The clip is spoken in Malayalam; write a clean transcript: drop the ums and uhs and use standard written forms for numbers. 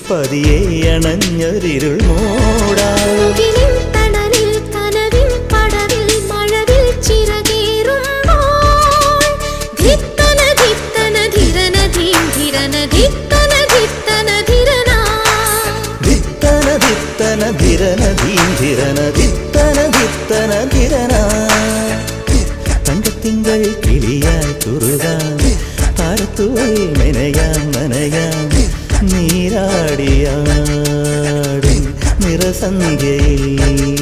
പതിയെ അണഞ്ഞൊരിരുൾ മൂടാം. തങ്കത്തിങ്കൾ കിളിയായി കുറുകാൻ താരത്തുവൽ മെനയാം നനയാം നീരാടിയാടും നിറസന്ധ്യയിൽ